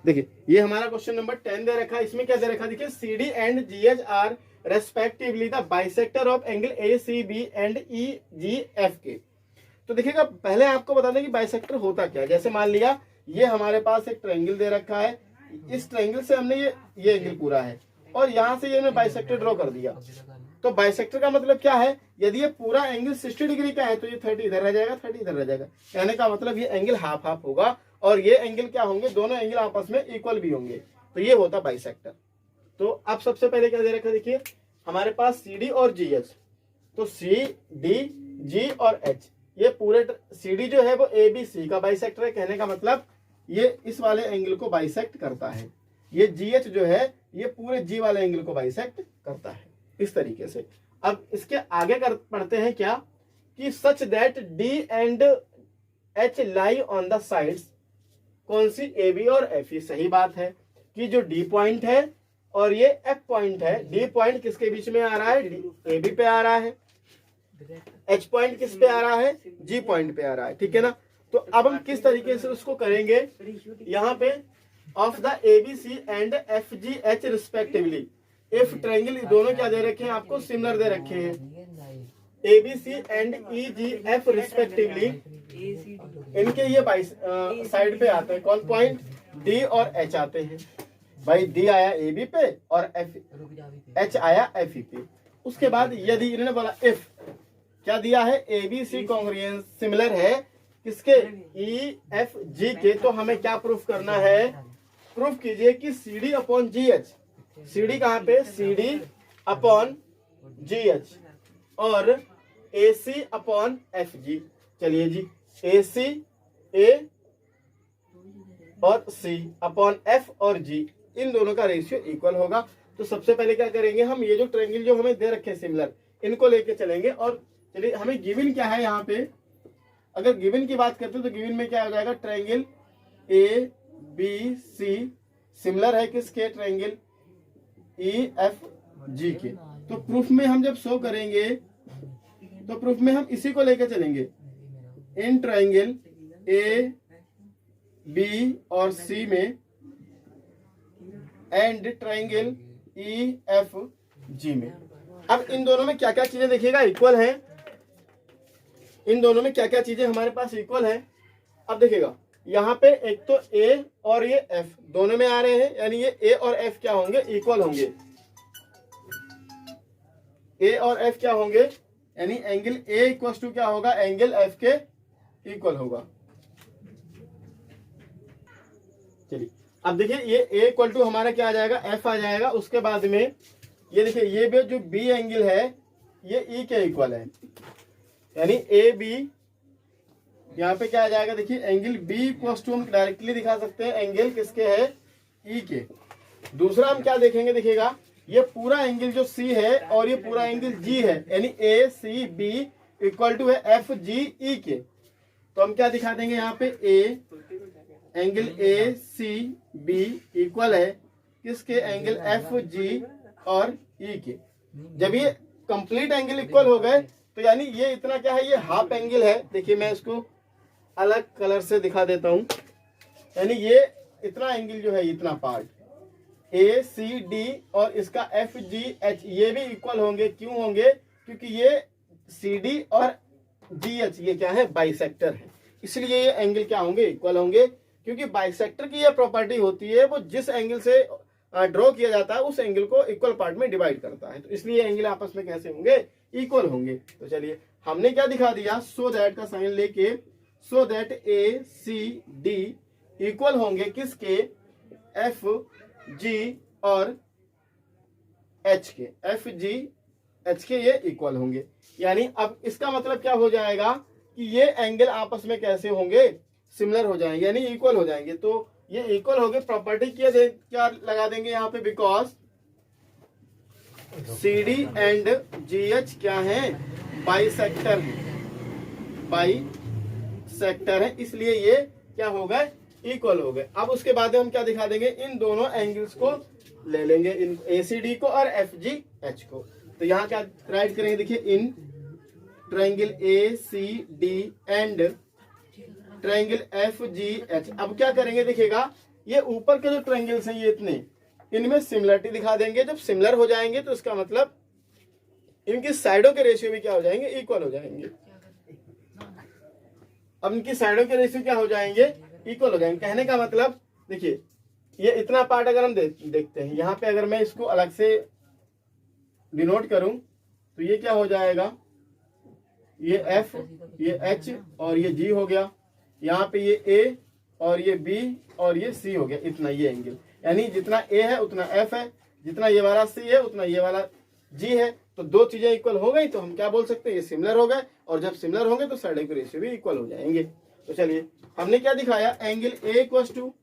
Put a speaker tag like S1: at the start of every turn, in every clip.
S1: देखिए ये हमारा क्वेश्चन नंबर 10 दे रखा है। इसमें क्या दे रखा है, देखिए C D and G H are respectively the bisector of angle A C B and E G F के। तो देखिएगा पहले आपको बता दें कि बाइसेक्टर होता क्या है। जैसे मान लिया ये हमारे पास एक ट्रायंगल दे रखा है, इस ट्रायंगल से हमने ये एंगल पूरा है और यहाँ से ये हमने बाइसेक्टर ड्रॉ कर दिया। तो बाइसेक्टर का मतलब क्या है, यदि ये पूरा एंगल 60 डिग्री का है तो ये 30 इधर रह जाएगा, 30 इधर रह जाएगा। कहने का मतलब ये एंगल हाफ हाफ होगा और ये एंगल क्या होंगे, दोनों एंगल आपस में इक्वल भी होंगे, तो ये होता बाइसेक्टर। तो अब सबसे पहले क्या दे रखा है, देखिए हमारे पास सी डी और जी एच। तो सी डी जी और एच, ये पूरे सी डी जो है वो ए बी सी का बाइसेक्टर है। कहने का मतलब ये इस वाले एंगल को बाइसेक्ट करता है। ये जी एच जो है ये पूरे जी वाले एंगल को बाइसेक्ट करता है, इस तरीके से। अब इसके आगे पढ़ते हैं क्या कि such that D and H lie on the sides, कौन सी, ए बी और एफ। ये सही बात है कि जो डी पॉइंट है और ये एफ पॉइंट है, डी पॉइंट किसके बीच में आ रहा है, ए बी पे आ रहा है, एच पॉइंट किस पे आ रहा है, जी पॉइंट पे आ रहा है, ठीक है ना। तो अब हम किस तरीके से उसको करेंगे, यहाँ पे of the A B C and F G H respectively if triangle, दोनों क्या दे रखे हैं आपको, सिमिलर दे रखे हैं, A B C and E G F respectively, इनके ये साइड पे आते हैं कौन पॉइंट, डी और एच आते हैं। भाई डी आया ए बी पे और एच आया एफ ई पे। उसके बाद यदि इन्होंने बोला इफ, क्या दिया है, A B C congruence similar है किसके, ई एफ जी के, तो हमें क्या प्रूफ करना है, प्रूफ कीजिए कि C D upon G H, C D कहां पे, C D upon G H और A C upon F G. चलिए जी, ए सी ए और सी अपॉन एफ और जी, इन दोनों का रेशियो इक्वल होगा। तो सबसे पहले क्या करेंगे हम, ये जो ट्रायंगल जो हमें दे रखे हैं सिमिलर, इनको लेके चलेंगे। और चलिए हमें गिवन क्या है यहाँ पे, अगर गिवन की बात करते हैं तो गिवन में क्या हो जाएगा, triangle A B C similar है किसके, ट्रायंगल ई एफ जी के। तो प्रूफ में हम जब शो करेंगे तो प्रूफ में हम इसी को लेकर चलेंगे, इन ट्रायंगल ए बी और सी में and triangle E F G में। अब इन दोनों में क्या क्या चीजें देखिएगा इक्वल है, इन दोनों में क्या क्या चीजें हमारे पास इक्वल है। अब देखिएगा यहाँ पे एक तो ए और ये एफ दोनों में आ रहे हैं, यानी ये ए और एफ क्या होंगे, इक्वल होंगे। ए और एफ क्या होंगे, यानी एंगल ए इक्वल टू क्या होगा, एंगल एफ के इक्वल होगा। चलिए अब देखिए ये ए इक्वल टू हमारा क्या आ जाएगा, एफ आ जाएगा। उसके बाद में ये देखिए ये भी जो बी एंगल है ये ई के इक्वल है, यानी ए बी यहाँ पे क्या आ जाएगा, देखिए एंगल बी इक्वल टू हम डायरेक्टली दिखा सकते हैं एंगल किसके है, ई के। दूसरा हम क्या देखेंगे, देखिएगा ये पूरा एंगल जो सी है और ये पूरा एंगल जी है, यानी A C B equal to है एफ जी ई के। तो हम क्या दिखा देंगे यहाँ पे, ए angle A C B equal है किसके, एंगल एफ जी और ई के। जब ये कंप्लीट एंगल इक्वल हो गए तो यानी ये इतना क्या है, ये हाफ एंगल है। देखिए मैं इसको अलग कलर से दिखा देता हूं, यानी ये इतना एंगल जो है, इतना पार्ट ए सी डी और इसका एफ जी एच ये भी इक्वल होंगे। क्यों होंगे, क्योंकि ये सी डी और जी एच ये क्या है, बाइसेक्टर है, इसलिए ये एंगल क्या होंगे, इक्वल होंगे। क्योंकि बाइसेक्टर की ये प्रॉपर्टी होती है, वो जिस एंगल से ड्रॉ किया जाता है उस एंगल को इक्वल पार्ट में डिवाइड करता है, तो इसलिए एंगल आपस में कैसे होंगे, इक्वल होंगे। तो चलिए हमने क्या दिखा दिया, सो दैट का साइन लेके, so that A C D equal होंगे किसके, एफ जी और एच के, एफ जी एच के ये इक्वल होंगे। यानी अब इसका मतलब क्या हो जाएगा कि ये एंगल आपस में कैसे होंगे, सिमिलर हो जाएंगे, यानी इक्वल हो जाएंगे। तो ये इक्वल हो गए, प्रॉपर्टी क्या लगा देंगे यहाँ पे, because C D and G H क्या है, बाइसेक्टर है, बाइसेक्टर है, इसलिए ये क्या हो गए, इक्वल हो गए। अब उसके बाद हम क्या दिखा देंगे, इन दोनों एंगल्स को ले लेंगे, इन ए सी डी को और एफ जी एच को। तो यहाँ क्या राइट करेंगे, देखिए in triangle A C D and triangle F G H. अब क्या करेंगे, देखिएगा ये ऊपर के जो ट्रायंगल्स हैं ये इतने, इनमें सिमिलरिटी दिखा देंगे। जब सिमिलर हो जाएंगे तो इसका मतलब इनकी साइडों के रेशियो भी क्या हो जाएंगे, इक्वल हो जाएंगे। अब इनकी साइडों के रेशियो क्या हो जाएंगे, इक्वल हो जाएंगे। कहने का मतलब देखिए ये इतना पार्ट अगर हम देखते हैं, यहाँ पे अगर मैं इसको अलग से डिनोट करूं तो ये क्या हो जाएगा, ये F, ये H और ये G हो गया। यहाँ पे ये A और ये B और ये C हो गया, इतना ये एंगल। यानी जितना A है उतना F है, जितना ये वाला C है उतना ये वाला G है। तो दो चीजें इक्वल हो गई तो हम क्या बोल सकते हैं, ये सिमिलर हो गए। और जब सिमिलर होंगे तो साइड के रेशियो भी इक्वल हो जाएंगे। तो चलिए हमने क्या दिखाया, angle A equal to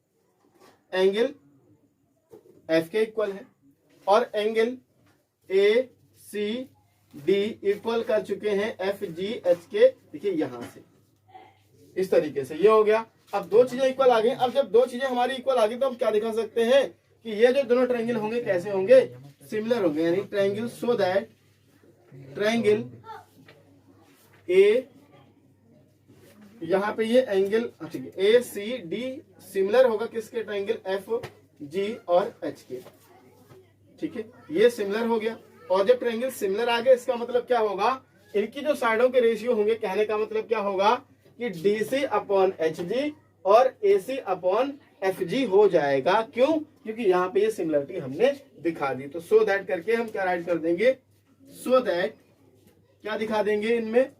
S1: angle F के इक्वल है और एंगल ACD इक्वल कर चुके हैं FGH के। देखिए यहां से इस तरीके से ये हो गया। अब दो चीजें इक्वल आ गई। अब जब दो चीजें हमारी इक्वल आ गई तो हम क्या दिखा सकते हैं कि ये जो दोनों ट्रायंगल होंगे कैसे होंगे, सिमिलर होंगे। यानी triangle so that triangle A, यहाँ पे ये एंगल ठीक है ACD सिमिलर होगा किसके, ट्रायंगल FG और H के। ठीक है, ये सिमिलर हो गया। और जब ट्रायंगल सिमिलर आ गया इसका मतलब क्या होगा, इनकी जो साइडों के रेशियो होंगे, कहने का मतलब क्या होगा कि DC अपॉन HG और AC अपॉन FG हो जाएगा। क्यों, क्योंकि यहाँ पे ये सिमिलरिटी हमने दिखा दी। तो सो दैट करके हम क्या राइट कर देंगे, सो दैट क्या दिखा देंगे इनमें,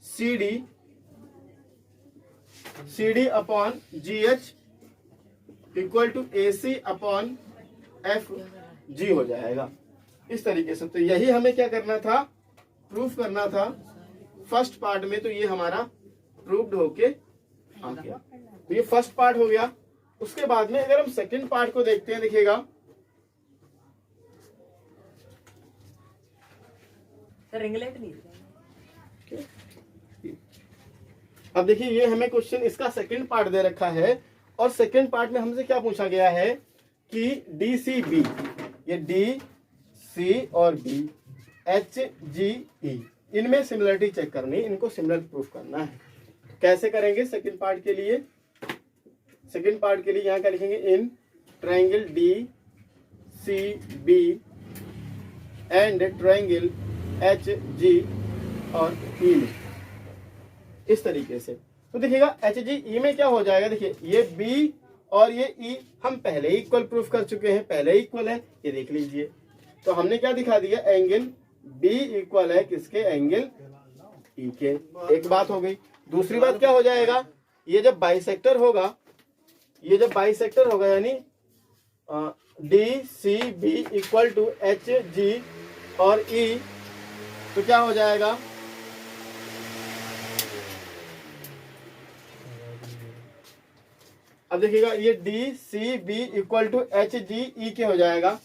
S1: CD upon GH equal to AC upon FG हो जाएगा इस तरीके से। तो यही हमें क्या करना था, प्रूफ करना था फर्स्ट पार्ट में। तो ये हमारा प्रूव्ड होके आ गया। तो ये फर्स्ट पार्ट हो गया। उसके बाद में अगर हम सेकंड पार्ट को देखते हैं, देखिएगा अब देखिए ये हमें क्वेश्चन इसका सेकंड पार्ट दे रखा है और सेकंड पार्ट में हमसे क्या पूछा गया है कि DCB, ये DC और B, HGE इनमें सिमिलरिटी चेक करनी, इनको सिमिलर प्रूफ करना है। कैसे करेंगे सेकंड पार्ट के लिए, सेकंड पार्ट के लिए यहाँ क्या लिखेंगे, in triangle DCB and triangle HG और E में, इस तरीके से। तो देखिएगा HGE में क्या हो जाएगा, देखिए ये B और ये E हम पहले ही इक्वल प्रूफ कर चुके हैं, पहले ही इक्वल है, ये देख लीजिए। तो हमने क्या दिखा दिया, एंगल B इक्वल है किसके, एंगल E के। एक बात हो गई। दूसरी बात क्या हो जाएगा, ये जब बाइसेक्टर होगा, ये जब बाइसेक्टर होगा यानी DCB इक्वल टू HG और E, तो क्या हो जाएगा, अब देखिएगा ये DCB इक्वल टू HGE के हो जाएगा।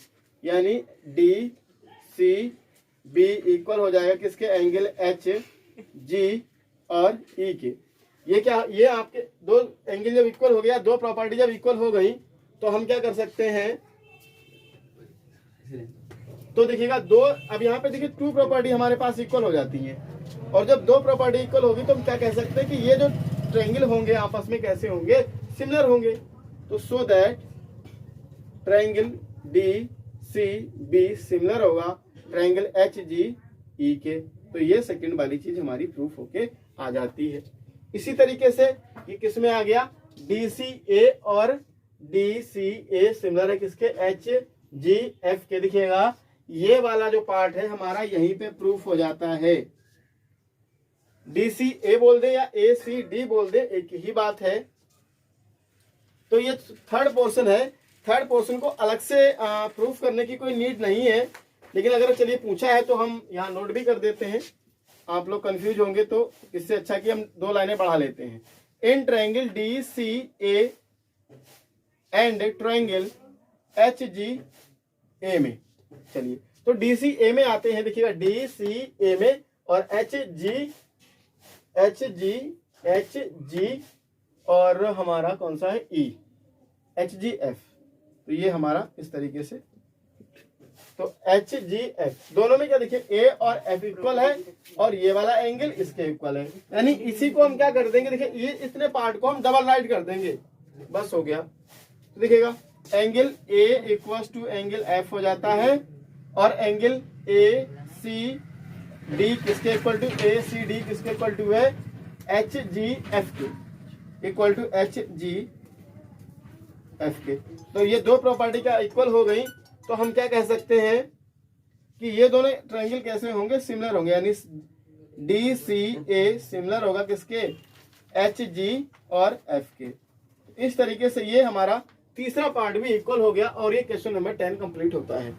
S1: यानी DCB इक्वल हो जाएगा किसके, एंगल HG और E के। ये क्या, ये आपके दो एंगल जब इक्वल हो गया, दो प्रॉपर्टी जब इक्वल हो गई तो हम क्या कर सकते हैं, तो देखिएगा दो, अब यहाँ पे देखिए टू प्रॉपर्टी हमारे पास इक्वल हो जाती है। और जब दो प्रॉपर्टी इक्वल होगी तो हम क्या कह सकते हैं कि ये जो ट्रायंगल होंगे आपस में कैसे होंगे, सिमिलर होंगे। तो so that triangle DCB similar होगा ट्रायंगल HGE के। तो ये सेकंड वाली चीज हमारी प्रूफ होके आ जाती है। इसी तरीके से ये किस में आ गया, DCA और DCA सिमिलर है किसके, HGF के। देखिएगा ये वाला जो पार्ट है हमारा यहीं पे प्रूफ हो जाता है। DCA बोल दे या ACD बोल दे, एक ही बात है। तो ये थर्ड पोर्शन है, थर्ड पोर्शन को अलग से प्रूफ करने की कोई नीड नहीं है। लेकिन अगर चलिए पूछा है तो हम यहाँ नोट भी कर देते हैं, आप लोग कंफ्यूज होंगे तो इससे अच्छा कि हम दो लाइनें बढ़ा लेते हैं। In triangle DCA and triangle HGA में, चलिए तो DCA में आते हैं। देखिएगा DCA में और HG और हमारा कौन सा है, E, HGF। तो ये हमारा इस तरीके से, तो HGF दोनों में क्या देखिए A और F इक्वल है और ये वाला एंगल इसके इक्वल है। यानी इसी को हम क्या कर देंगे, देखिए ये इतने पार्ट को हम डबल राइट कर देंगे। बस हो गया। तो देखिएगा angle A equals to angle F हो जाता है, और एंगल ए सी डी किसके equal to, A C D किसके इक्वल टू है, एच जी एफ के equal to H G F के। तो ये दो प्रॉपर्टी का इक्वल हो गई, तो हम क्या कह सकते हैं कि ये दोनों ट्रायंगल कैसे होंगे, सिमिलर होंगे, यानी डी सी ए सिमिलर होगा किसके, एच जी और एफ के। इस तरीके से ये हमारा तीसरा पार्ट भी इक्वल हो गया और ये क्वेश्चन नंबर 10 कंप्लीट होता है।